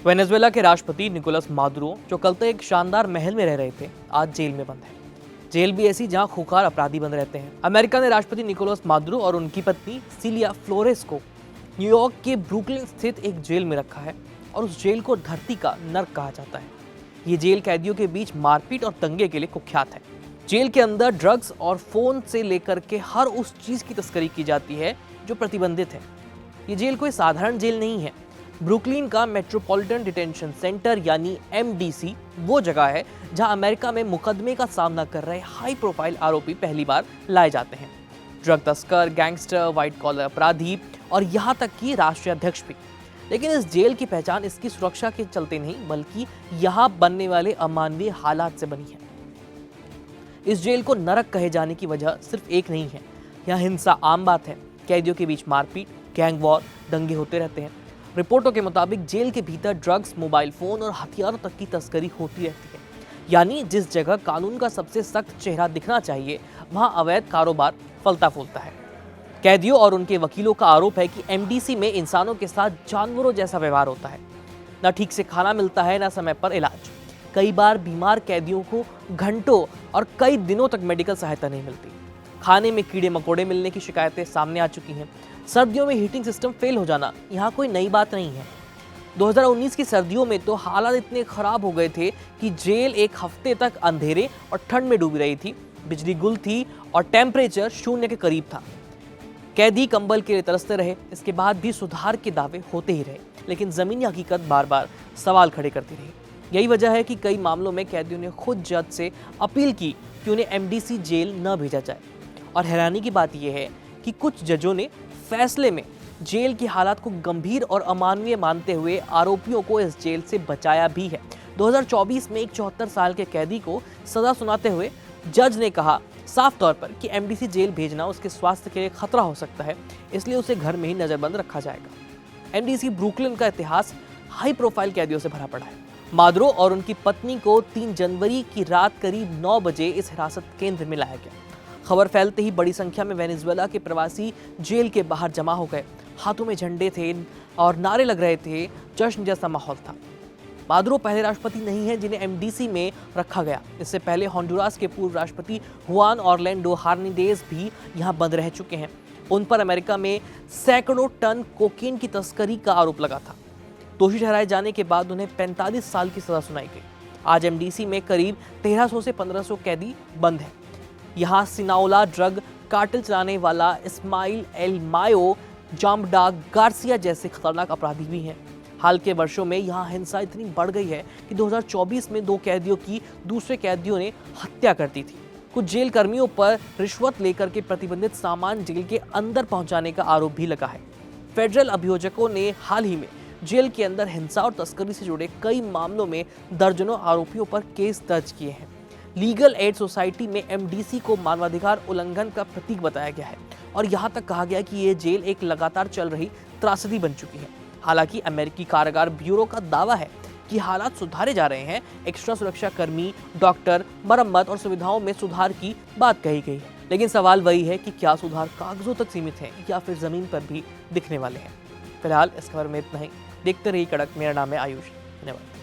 Venezuela के राष्ट्रपति Nicolas Maduro, जो कल तक एक शानदार महल में रह रहे थे, आज जेल में बंद है। जेल भी ऐसी जहां खूंखार अपराधी बंद रहते हैं। अमेरिका ने राष्ट्रपति निकोलस मादुरो और उनकी पत्नी सिलिया फ्लोरेस को न्यूयॉर्क के ब्रुकलिन स्थित एक जेल में रखा है और उस जेल को धरती का नर्क कहा जाता है। ये जेल कैदियों के बीच मारपीट और दंगे के लिए कुख्यात है। जेल के अंदर ड्रग्स और फोन से लेकर के हर उस चीज की तस्करी की जाती है जो प्रतिबंधित है। ये जेल कोई साधारण जेल नहीं है। ब्रुकलिन का मेट्रोपॉलिटन डिटेंशन सेंटर यानी MDC वो जगह है जहां अमेरिका में मुकदमे का सामना कर रहे हाई प्रोफाइल आरोपी पहली बार लाए जाते हैं। ड्रग तस्कर, गैंगस्टर, व्हाइट कॉलर अपराधी और यहाँ तक कि राष्ट्रीय अध्यक्ष भी। लेकिन इस जेल की पहचान इसकी सुरक्षा के चलते नहीं, बल्कि यहाँ बनने वाले अमानवीय हालात से बनी है। इस जेल को नरक कहे जाने की वजह सिर्फ एक नहीं है। यहाँ हिंसा आम बात है। कैदियों के बीच मारपीट, गैंग वॉर, दंगे होते रहते हैं। रिपोर्टों के मुताबिक जेल के भीतर ड्रग्स, मोबाइल फोन और हथियारों तक की तस्करी होती रहती है। यानी जिस जगह कानून का सबसे सख्त चेहरा दिखना चाहिए, वहां अवैध कारोबार फलता फूलता है। कैदियों और उनके वकीलों का आरोप है कि MDC में इंसानों के साथ जानवरों जैसा व्यवहार होता है। न ठीक से खाना मिलता है, न समय पर इलाज। कई बार बीमार कैदियों को घंटों और कई दिनों तक मेडिकल सहायता नहीं मिलती। खाने में कीड़े मकोड़े मिलने की शिकायतें सामने आ चुकी हैं। सर्दियों में हीटिंग सिस्टम फेल हो जाना यहाँ कोई नई बात नहीं है। 2019 की सर्दियों में तो हालात इतने खराब हो गए थे कि जेल एक हफ्ते तक अंधेरे और ठंड में डूबी रही थी। बिजली गुल थी और टेम्परेचर 0 के करीब था। कैदी कंबल के लिए तरसते रहे। इसके बाद भी सुधार के दावे होते ही रहे, लेकिन जमीनी हकीकत बार बार सवाल खड़े करती रही। यही वजह है कि कई मामलों में कैदियों ने खुद जज से अपील की कि उन्हें MDC जेल न भेजा जाए। और हैरानी की बात यह है कि कुछ जजों ने फैसले में जेल की हालात को गंभीर और अमानवीय मानते हुए आरोपियों को इस जेल से बचाया भी है। 2024 में एक 74 साल के कैदी को सजा सुनाते हुए जज ने कहा साफ तौर पर कि MDC जेल भेजना उसके स्वास्थ्य के लिए खतरा हो सकता है, इसलिए उसे घर में ही नजरबंद रखा जाएगा। MDC ब्रुकलिन का इतिहास हाई प्रोफाइल कैदियों से भरा पड़ा है। मादुरो और उनकी पत्नी को 3 जनवरी की रात करीब 9 बजे इस हिरासत केंद्र में लाया गया। खबर फैलते ही बड़ी संख्या में वेनेजुएला के प्रवासी जेल के बाहर जमा हो गए। हाथों में झंडे थे और नारे लग रहे थे। जश्न जैसा माहौल था। मादुरो पहले राष्ट्रपति नहीं है जिन्हें MDC में रखा गया। इससे पहले होंडुरास के पूर्व राष्ट्रपति हुआन ऑरलैंडो हर्नांडेज भी यहाँ बंद रह चुके हैं। उन पर अमेरिका में सैकड़ों टन कोकीन की तस्करी का आरोप लगा था। दोषी ठहराए जाने के बाद उन्हें 45 साल की सजा सुनाई गई। आज MDC में करीब 1300 से 1500 कैदी बंद हैं। यहाँ सिनाओला ड्रग कार्टेल चलाने वाला इस्माइल एल मायो जाम्बडा गार्सिया जैसे खतरनाक अपराधी भी हैं। हाल के वर्षों में यहाँ हिंसा इतनी बढ़ गई है कि 2024 में 2 कैदियों की दूसरे कैदियों ने हत्या कर दी थी। कुछ जेल कर्मियों पर रिश्वत लेकर के प्रतिबंधित सामान जेल के अंदर पहुंचाने का आरोप भी लगा है। फेडरल अभियोजकों ने हाल ही में जेल के अंदर हिंसा और तस्करी से जुड़े कई मामलों में दर्जनों आरोपियों पर केस दर्ज किए हैं। लीगल एड सोसाइटी में MDC को मानवाधिकार उल्लंघन का प्रतीक बताया गया है और यहाँ तक कहा गया कि ये जेल एक लगातार चल रही त्रासदी बन चुकी है। हालांकि अमेरिकी कारागार ब्यूरो का दावा है कि हालात सुधारे जा रहे हैं। एक्स्ट्रा सुरक्षा कर्मी, डॉक्टर, मरम्मत और सुविधाओं में सुधार की बात कही गई है। लेकिन सवाल वही है कि क्या सुधार कागजों तक सीमित है या फिर जमीन पर भी दिखने वाले हैं। फिलहाल इस खबर में इतना ही। देखते रहिए कड़क। मेरा नाम है आयुष। धन्यवाद।